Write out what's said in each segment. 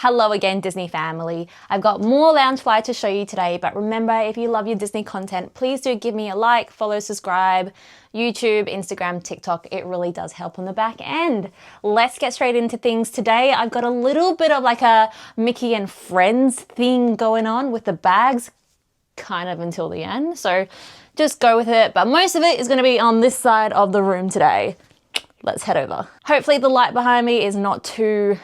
Hello again, Disney family. I've got more Loungefly to show you today, but remember, if you love your Disney content, please do give me a like, follow, subscribe, YouTube, Instagram, TikTok. It really does help on the back end. Let's get straight into things today. I've got a little bit of like a Mickey and Friends thing going on with the bags, kind of until the end. So just go with it, but most of it is going to be on this side of the room today. Let's head over. Hopefully the light behind me is not too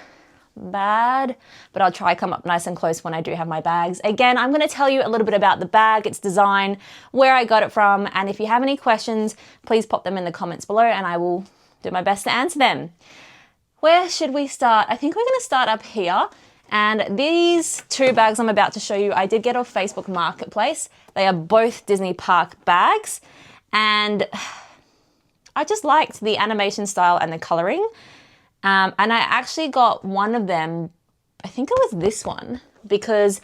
bad, but I'll try come up nice and close when I do have my bags. Again, I'm going to tell you a little bit about the bag, its design, where I got it from, and if you have any questions, please pop them in the comments below and I will do my best to answer them. Where should we start? I think we're going to start up here. And these two bags I'm about to show you, I did get off Facebook Marketplace. They are both Disney Park bags, and I just liked the animation style and the coloring. And I actually got one of them, I think it was this one, because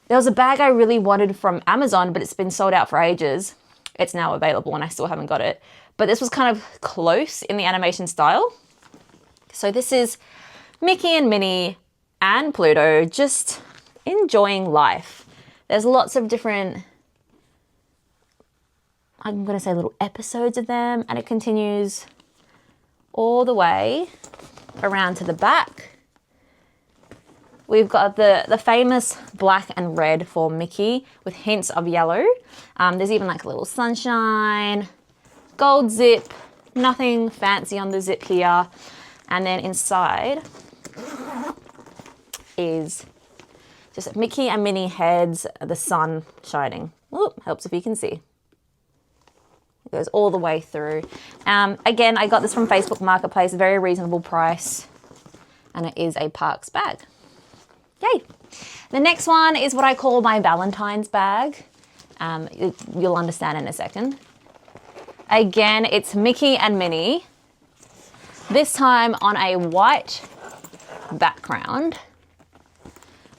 there was a bag I really wanted from Amazon, but it's been sold out for ages. It's now available and I still haven't got it. But this was kind of close in the animation style. So this is Mickey and Minnie and Pluto just enjoying life. There's lots of different, I'm going to say little episodes of them, and it continues all the way around to the back. We've got the famous black and red for Mickey with hints of yellow. There's even like a little sunshine, gold zip, nothing fancy on the zip here. And then inside is just Mickey and Minnie heads, the sun shining. Ooh, helps if you can see. Goes all the way through. Again, I got this from Facebook Marketplace, very reasonable price, and it is a Parks bag. Yay! The next one is what I call my Valentine's bag. You'll understand in a second. Again, it's Mickey and Minnie, this time on a white background,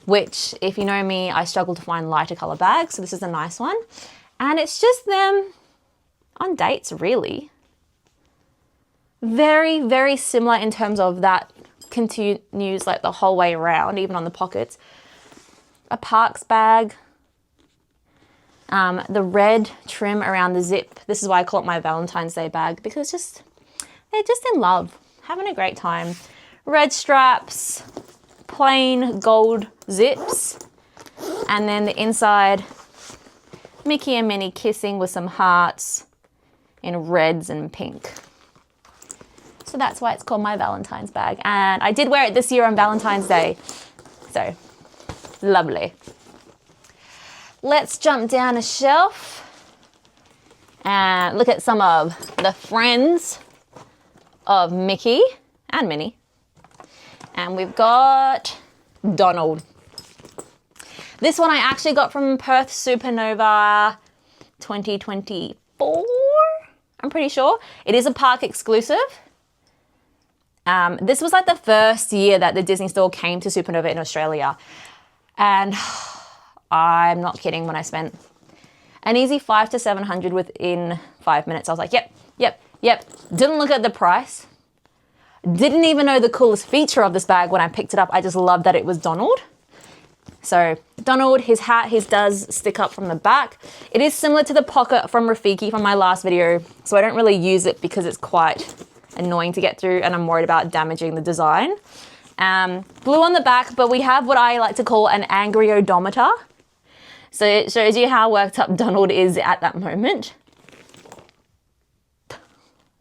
which, if you know me, I struggle to find lighter color bags, so this is a nice one. And it's just them on dates, really. Very, very similar in terms of that continues like the whole way around, even on the pockets. A Parks bag. The red trim around the zip. This is why I call it my Valentine's Day bag, because they're just in love, having a great time. Red straps, plain gold zips, and then the inside, Mickey and Minnie kissing with some hearts in reds and pink. So that's why it's called my Valentine's bag. And I did wear it this year on Valentine's Day. So, lovely. Let's jump down a shelf and look at some of the friends of Mickey and Minnie. And we've got Donald. This one I actually got from Perth Supernova 2024. I'm pretty sure. It is a park exclusive. This was like the first year that the Disney store came to Supernova in Australia. And I'm not kidding, when I spent an easy $500 to $700 within 5 minutes, I was like, yep. Didn't look at the price. Didn't even know the coolest feature of this bag when I picked it up. I just loved that it was Donald. So Donald, his hat, his does stick up from the back. It is similar to the pocket from Rafiki from my last video, so I don't really use it because it's quite annoying to get through and I'm worried about damaging the design. Blue on the back, but we have what I like to call an angry odometer. So it shows you how worked up Donald is at that moment.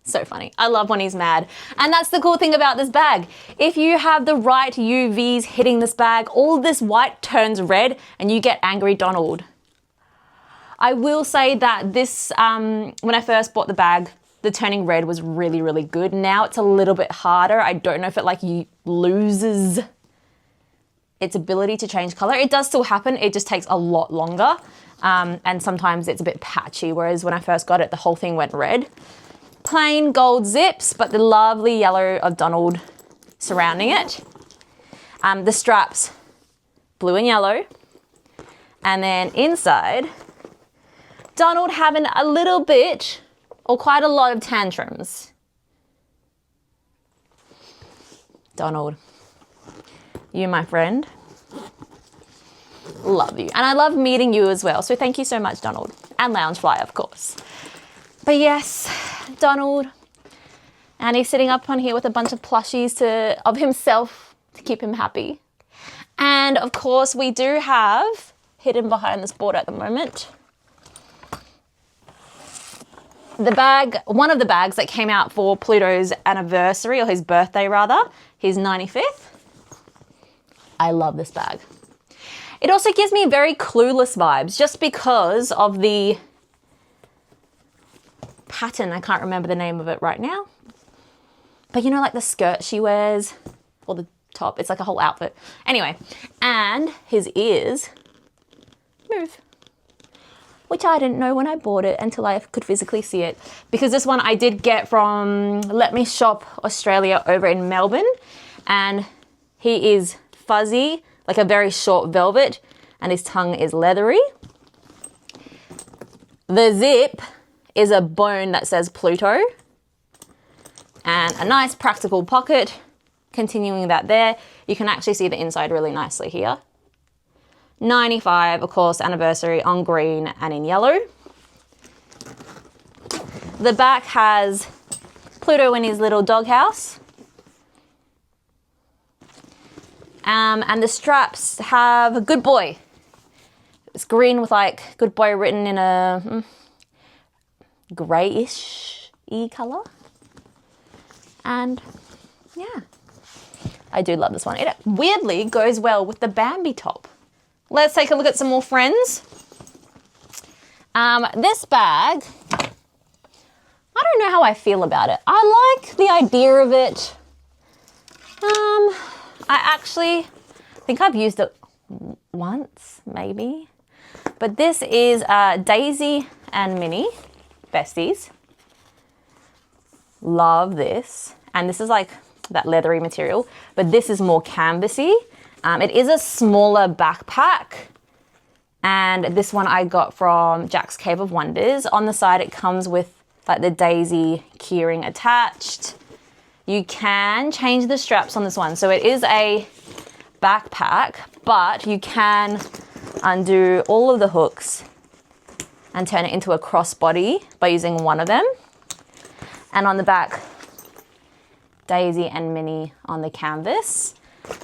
So funny. I love when he's mad. And that's the cool thing about this bag. If you have the right UVs hitting this bag, all this white turns red and you get angry Donald. I will say that this, when I first bought the bag, the turning red was really, really good. Now it's a little bit harder. I don't know if it loses its ability to change color. It does still happen. It just takes a lot longer. And sometimes it's a bit patchy. Whereas when I first got it, the whole thing went red. Plain gold zips, but the lovely yellow of Donald surrounding it. The straps, blue and yellow. And then inside, Donald having a little bit or quite a lot of tantrums. Donald. You, my friend. Love you. And I love meeting you as well. So thank you so much, Donald. And Loungefly, of course. But yes, Donald. And he's sitting up on here with a bunch of plushies of himself to keep him happy. And of course, we do have, hidden behind this board at the moment, the bag, one of the bags that came out for Pluto's anniversary, or his birthday rather, his 95th. I love this bag. It also gives me very Clueless vibes just because of the pattern. I can't remember the name of it right now. But you know, like the skirt she wears, or the top, it's like a whole outfit. Anyway, and his ears move, which I didn't know when I bought it until I could physically see it. Because this one I did get from Let Me Shop Australia over in Melbourne. And he is fuzzy, like a very short velvet, and his tongue is leathery. The zip is a bone that says Pluto. And a nice practical pocket, continuing that there. You can actually see the inside really nicely here. 95, of course, anniversary on green and in yellow. The back has Pluto in his little doghouse. And the straps have a good boy. It's green with like good boy written in a grayish-y color. And yeah, I do love this one. It weirdly goes well with the Bambi top. Let's take a look at some more friends. This bag, I don't know how I feel about it. I like the idea of it. I actually think I've used it once, maybe. But this is Daisy and Minnie, besties. Love this. And this is like that leathery material, but this is more canvasy. It is a smaller backpack. And this one I got from Jack's Cave of Wonders. On the side, it comes with like the daisy keyring attached. You can change the straps on this one. So it is a backpack, but you can undo all of the hooks and turn it into a crossbody by using one of them. And on the back, Daisy and Minnie on the canvas.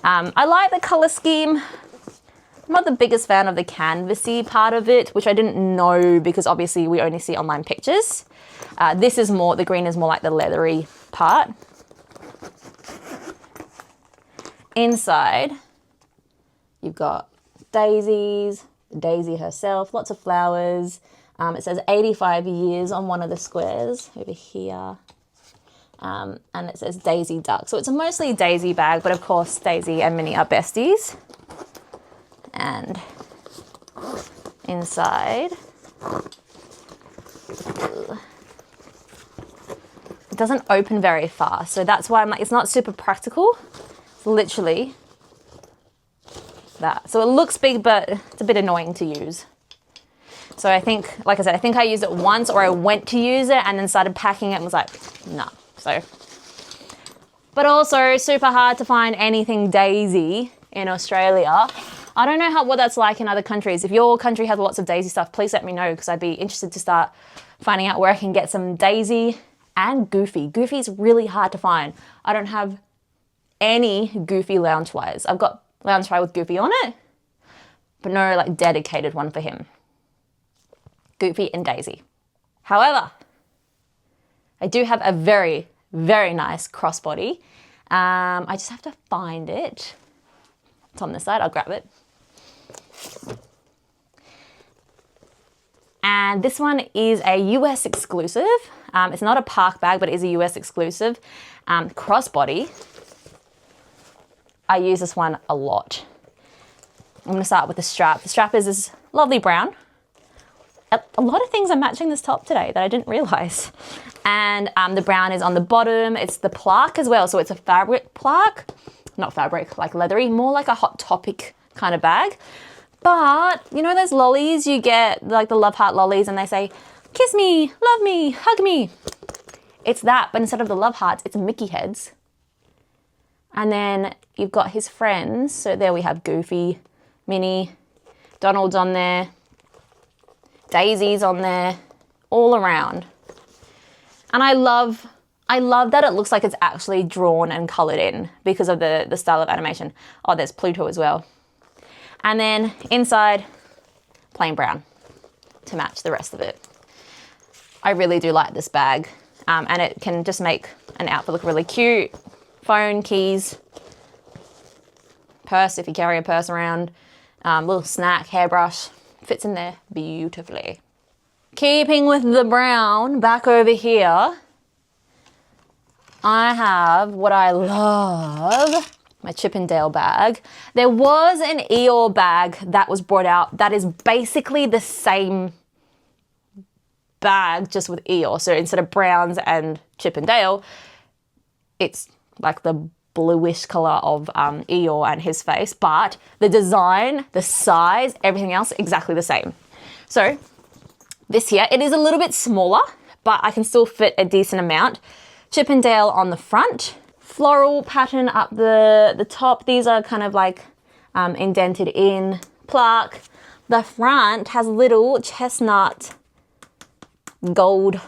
I like the color scheme. I'm not the biggest fan of the canvasy part of it, which I didn't know because obviously we only see online pictures. This is more, the green is more like the leathery part. Inside, you've got daisies, Daisy herself, lots of flowers. It says 85 years on one of the squares over here. And it says Daisy Duck. So it's a mostly Daisy bag, but of course Daisy and Minnie are besties. And inside, it doesn't open very fast. So that's why I'm like, it's not super practical. It's literally that. So it looks big, but it's a bit annoying to use. So I think, like I said, I think I used it once, or I went to use it and then started packing it and was like, nah. So, but also super hard to find anything Daisy in Australia. I don't know what that's like in other countries. If your country has lots of Daisy stuff, please let me know because I'd be interested to start finding out where I can get some Daisy and Goofy. Goofy's really hard to find. I don't have any Goofy Loungeflies. I've got Loungefly with Goofy on it, but no like dedicated one for him. Goofy and Daisy. However, I do have a very, very nice crossbody. I just have to find it. It's on this side, I'll grab it. And this one is a US exclusive. It's not a park bag, but it is a US exclusive crossbody. I use this one a lot. I'm gonna start with the strap. The strap is this lovely brown. A lot of things are matching this top today that I didn't realize. And the brown is on the bottom. It's the plaque as well. So it's a fabric plaque, not fabric, like leathery, more like a Hot Topic kind of bag. But you know those lollies you get, like the love heart lollies, and they say, kiss me, love me, hug me. It's that, but instead of the love hearts, it's Mickey heads. And then you've got his friends. So there we have Goofy, Minnie, Donald's on there, Daisy's on there, all around. And I love that it looks like it's actually drawn and colored in because of the style of animation. Oh, there's Pluto as well. And then inside, plain brown to match the rest of it. I really do like this bag. And it can just make an outfit look really cute. Phone, keys, purse if you carry a purse around, little snack, hairbrush, fits in there beautifully. Keeping with the brown, back over here, I have what I love, my Chip 'n Dale bag. There was an Eeyore bag that was brought out that is basically the same bag just with Eeyore. So instead of browns and Chip 'n Dale, it's like the bluish color of Eeyore and his face, but the design, the size, everything else, exactly the same. So this here, it is a little bit smaller, but I can still fit a decent amount. Chip 'n Dale on the front, floral pattern up the top. These are kind of like indented in plaque. The front has little chestnut gold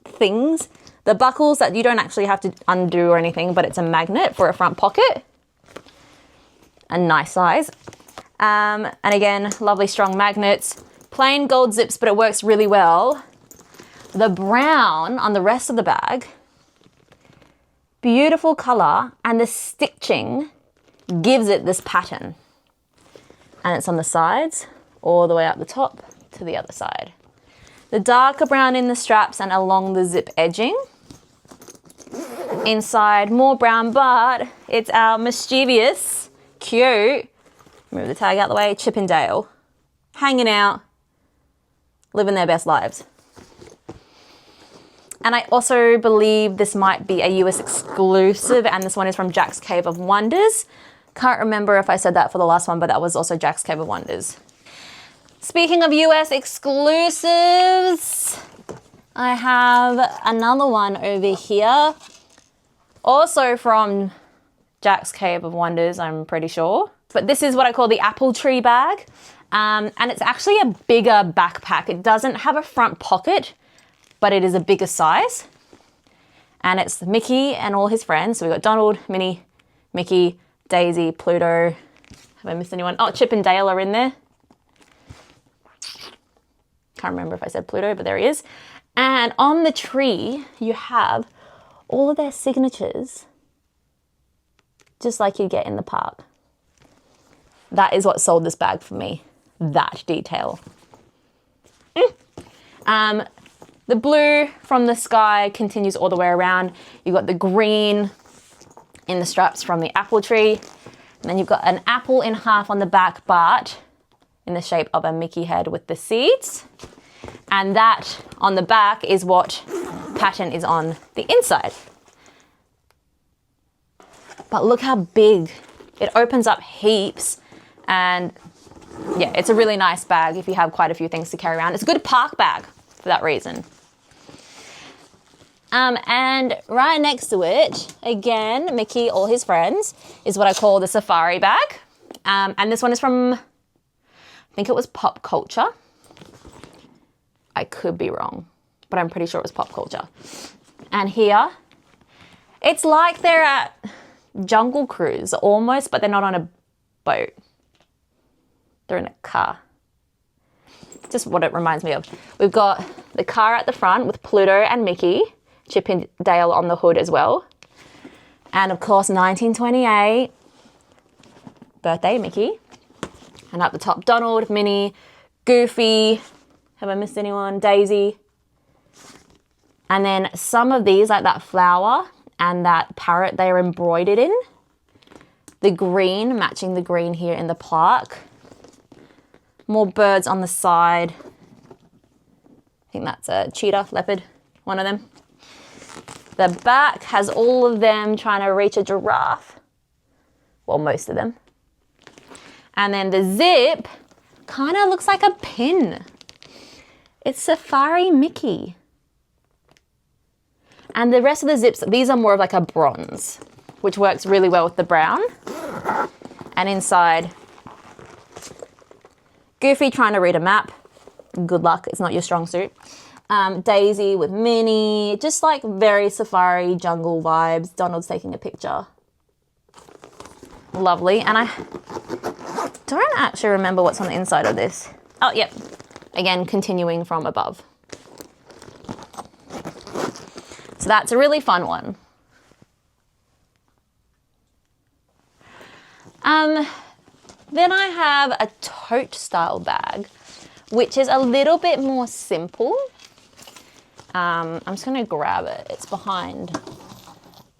things. The buckles that you don't actually have to undo or anything, but it's a magnet for a front pocket. A nice size. And again, lovely strong magnets. Plain gold zips, but it works really well. The brown on the rest of the bag, beautiful color, and the stitching gives it this pattern. And it's on the sides, all the way up the top to the other side. The darker brown in the straps and along the zip edging. Inside, more brown, but it's our mischievous, cute, move the tag out the way, Chip 'n Dale, hanging out, living their best lives. And I also believe this might be a US exclusive, and this one is from Jack's Cave of Wonders. Can't remember if I said that for the last one, but that was also Jack's Cave of Wonders. Speaking of US exclusives, I have another one over here. Also from Jack's Cave of Wonders, I'm pretty sure. But this is what I call the apple tree bag. And it's actually a bigger backpack. It doesn't have a front pocket, but it is a bigger size. And it's Mickey and all his friends. So we've got Donald, Minnie, Mickey, Daisy, Pluto. Have I missed anyone? Oh, Chip 'n Dale are in there. Can't remember if I said Pluto, but there he is. And on the tree, you have all of their signatures, just like you get in the park. That is what sold this bag for me, that detail. The blue from the sky continues all the way around. You've got the green in the straps from the apple tree. And then you've got an apple in half on the back, but in the shape of a Mickey head with the seeds. And that on the back is what pattern is on the inside. But look how big. It opens up heaps. And yeah, it's a really nice bag if you have quite a few things to carry around. It's a good park bag for that reason. And right next to it, again, Mickey, all his friends, is what I call the safari bag. And this one is from, I think it was Pop Culture. I could be wrong, but I'm pretty sure it was Pop Culture. And here, it's like they're at Jungle Cruise almost, but they're not on a boat. They're in a car. Just what it reminds me of. We've got the car at the front with Pluto and Mickey, Chip 'n Dale on the hood as well. And of course, 1928, birthday Mickey. And up the top, Donald, Minnie, Goofy. Have I missed anyone? Daisy. And then some of these, like that flower and that parrot, they are embroidered in. The green, matching the green here in the plaque. More birds on the side. I think that's a cheetah, leopard, one of them. The back has all of them trying to reach a giraffe. Well, most of them. And then the zip kind of looks like a pin. It's Safari Mickey. And the rest of the zips, these are more of like a bronze, which works really well with the brown. And inside, Goofy trying to read a map. Good luck, it's not your strong suit. Daisy with Minnie, just like very safari jungle vibes. Donald's taking a picture. Lovely. And I don't actually remember what's on the inside of this. Oh, yep. Again, continuing from above. So that's a really fun one. Then I have a tote style bag, which is a little bit more simple. I'm just gonna grab it. It's behind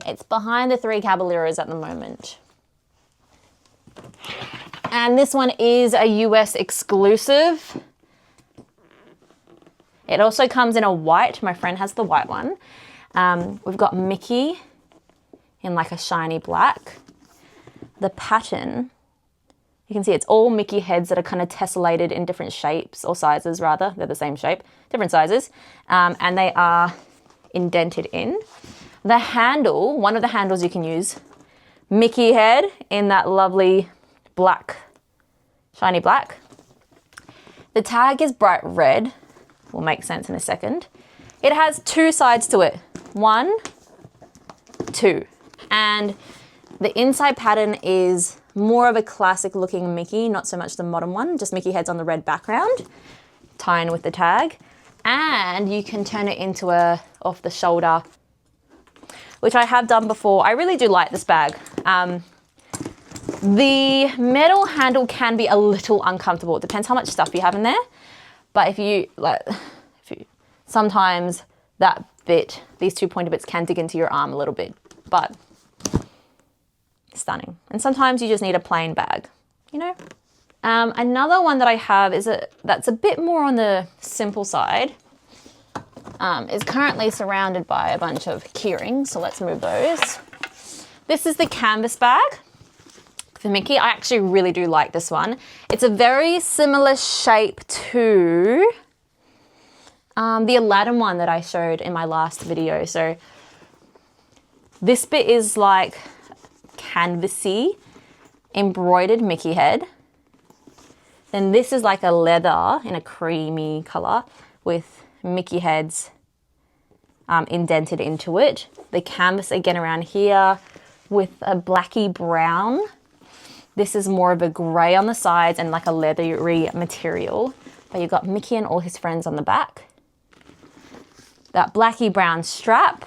the 3 Caballeros at the moment. And this one is a US exclusive. It also comes in a white. My friend has the white one. We've got Mickey in like a shiny black. The pattern, you can see it's all Mickey heads that are kind of tessellated in different shapes or sizes rather. They're the same shape, different sizes. And they are indented in. The handle, one of the handles you can use, Mickey head in that lovely black, shiny black. The tag is bright red. Will make sense in a second. It has 2 sides to it. 1, 2. And the inside pattern is more of a classic looking Mickey, not so much the modern one, just Mickey heads on the red background, tying with the tag. And you can turn it into a off the shoulder, which I have done before. I really do like this bag. The metal handle can be a little uncomfortable. It depends how much stuff you have in there. But if you sometimes that bit, these 2 pointy bits can dig into your arm a little bit, but stunning. And sometimes you just need a plain bag, you know? Another one that I have is that's a bit more on the simple side. Is currently surrounded by a bunch of keyrings, so let's move those. This is the canvas bag for Mickey. I actually really do like this one. It's a very similar shape to the Aladdin one that I showed in my last video. So this bit is like canvasy, embroidered Mickey head. Then this is like a leather in a creamy color with Mickey heads indented into it. The canvas again around here with a blacky brown. This is more of a gray on the sides and like a leathery material. But you've got Mickey and all his friends on the back. That blacky brown strap.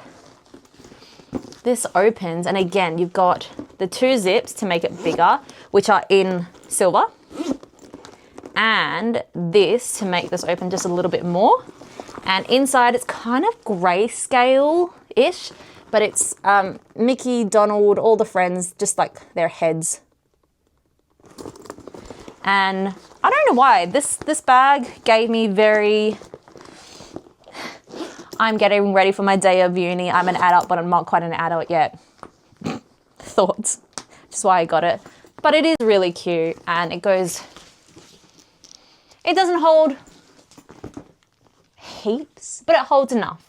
This opens, and again, you've got the 2 zips to make it bigger, which are in silver. And this to make this open just a little bit more. And inside it's kind of grayscale-ish, but it's Mickey, Donald, all the friends, just like their heads. And I don't know why, this bag gave me very, I'm getting ready for my day of uni, I'm an adult, but I'm not quite an adult yet. Thoughts, which is why I got it. But it is really cute, and it doesn't hold heaps, but it holds enough.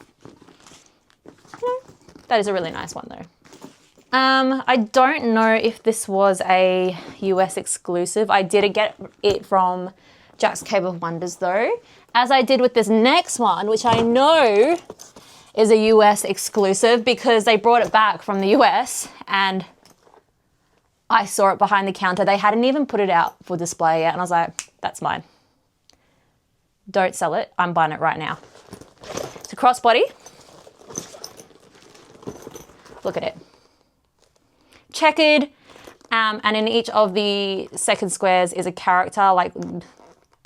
That is a really nice one though. I don't know if this was a US exclusive. I did get it from Jack's Cave of Wonders though, as I did with this next one, which I know is a US exclusive because they brought it back from the US and I saw it behind the counter. They hadn't even put it out for display yet, and I was like, that's mine. Don't sell it, I'm buying it right now. It's a crossbody. Look at it. Checkered, and in each of the second squares is a character like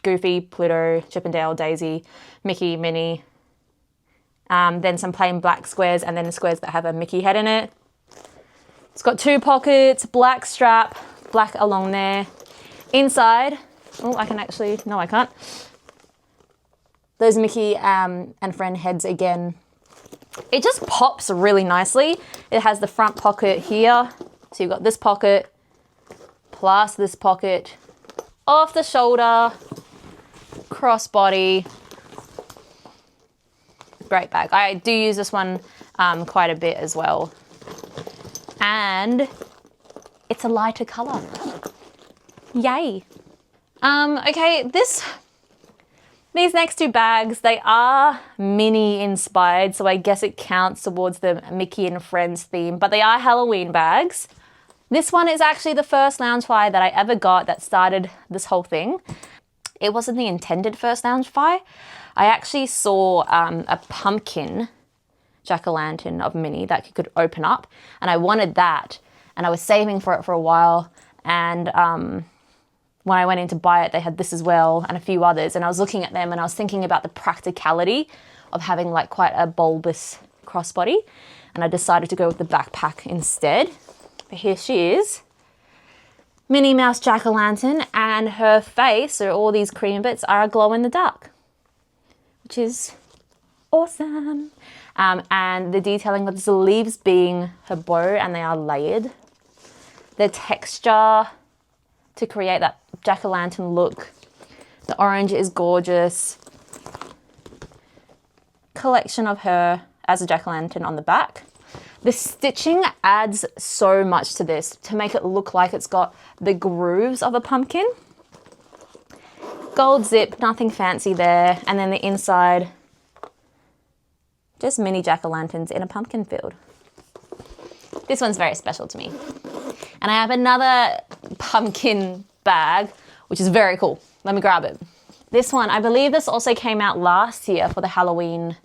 Goofy, Pluto, Chip and Dale, Daisy, Mickey, Minnie. Then some plain black squares, and then the squares that have a Mickey head in it. It's got 2 pockets, black strap, black along there. Inside, oh, I can actually, no I can't. Those Mickey and friend heads again. It just pops really nicely. It has the front pocket here. So you've got this pocket, plus this pocket, off the shoulder, crossbody. Great bag. I do use this one quite a bit as well. And it's a lighter color. Yay. Okay, these next two bags, they are Minnie inspired, so I guess it counts towards the Mickey and Friends theme, but they are Halloween bags. This one is actually the first Loungefly that I ever got that started this whole thing. It wasn't the intended first Loungefly. I actually saw a pumpkin jack-o'-lantern of Minnie that you could open up, and I wanted that, and I was saving for it for a while, and when I went in to buy it, they had this as well and a few others, and I was looking at them and I was thinking about the practicality of having like quite a bulbous crossbody, and I decided to go with the backpack instead. But here she is, Minnie Mouse jack-o'-lantern, and her face, or all these cream bits, are glow in the dark, which is awesome. And the detailing of the leaves being her bow, and they are layered. The texture to create that jack-o'-lantern look. The orange is gorgeous. Collection of her as a jack-o'-lantern on the back. The stitching adds so much to this to make it look like it's got the grooves of a pumpkin. Gold zip, nothing fancy there. And then the inside, just mini jack-o'-lanterns in a pumpkin field. This one's very special to me. And I have another pumpkin bag, which is very cool. Let me grab it. This one, I believe this also came out last year for the Halloween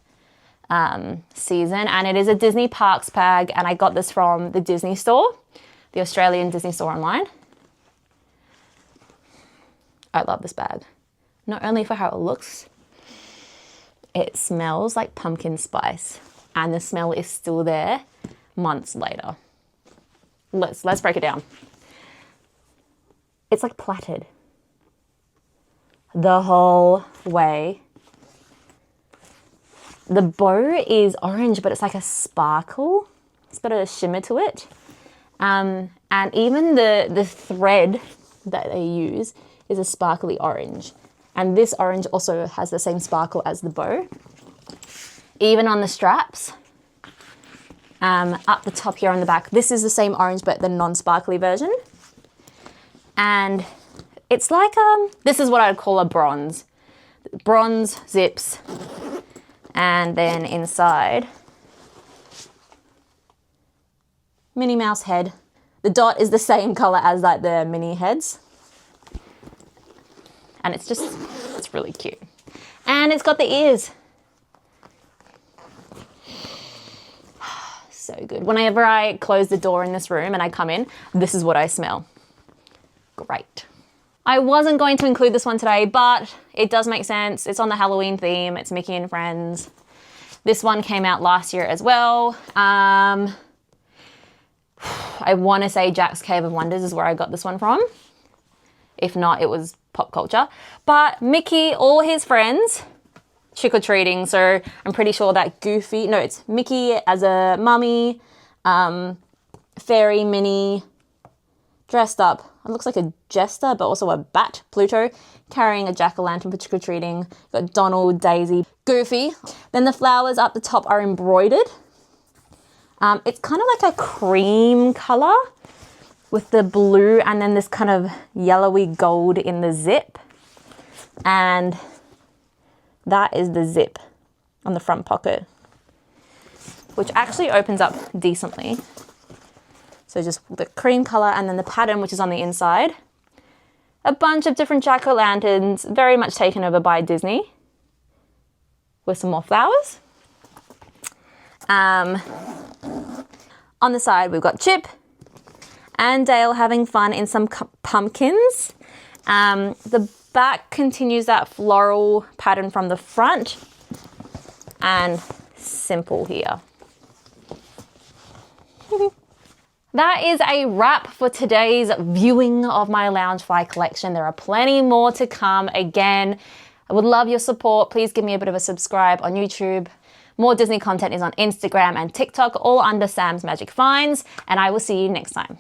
season, and it is a Disney Parks bag, and I got this from the Disney store, the Australian Disney store online. I love this bag. Not only for how it looks, it smells like pumpkin spice, and the smell is still there months later. Let's break it down. It's like plaited the whole way. The bow is orange, but it's like a sparkle. It's got a shimmer to it. And even the thread that they use is a sparkly orange. And this orange also has the same sparkle as the bow. Even on the straps, up the top here on the back, this is the same orange, but the non-sparkly version. And it's like, this is what I'd call a bronze. Bronze zips. And then inside, Minnie Mouse head. The dot is the same color as like the mini heads. And it's really cute. And it's got the ears. So good. Whenever I close the door in this room and I come in, this is what I smell. Great. I wasn't going to include this one today, but it does make sense. It's on the Halloween theme. It's Mickey and Friends. This one came out last year as well. I want to say Jack's Cave of Wonders is where I got this one from. If not, it was pop culture. But Mickey, all his friends, trick-or-treating. So I'm pretty sure that Goofy, no, it's Mickey as a mummy, Fairy, Minnie, dressed up. It looks like a jester, but also a bat, Pluto, carrying a jack-o'-lantern for trick-or-treating. Got Donald, Daisy, Goofy. Then the flowers up the top are embroidered. It's kind of like a cream color with the blue and then this kind of yellowy gold in the zip. And that is the zip on the front pocket, which actually opens up decently. So just the cream color and then the pattern, which is on the inside. A bunch of different jack-o'-lanterns, very much taken over by Disney, with some more flowers. On the side, we've got Chip and Dale having fun in some pumpkins. The back continues that floral pattern from the front, and simple here. That is a wrap for today's viewing of my Loungefly collection. There are plenty more to come. Again, I would love your support. Please give me a bit of a subscribe on YouTube. More Disney content is on Instagram and TikTok, all under Sam's Magic Finds, and I will see you next time.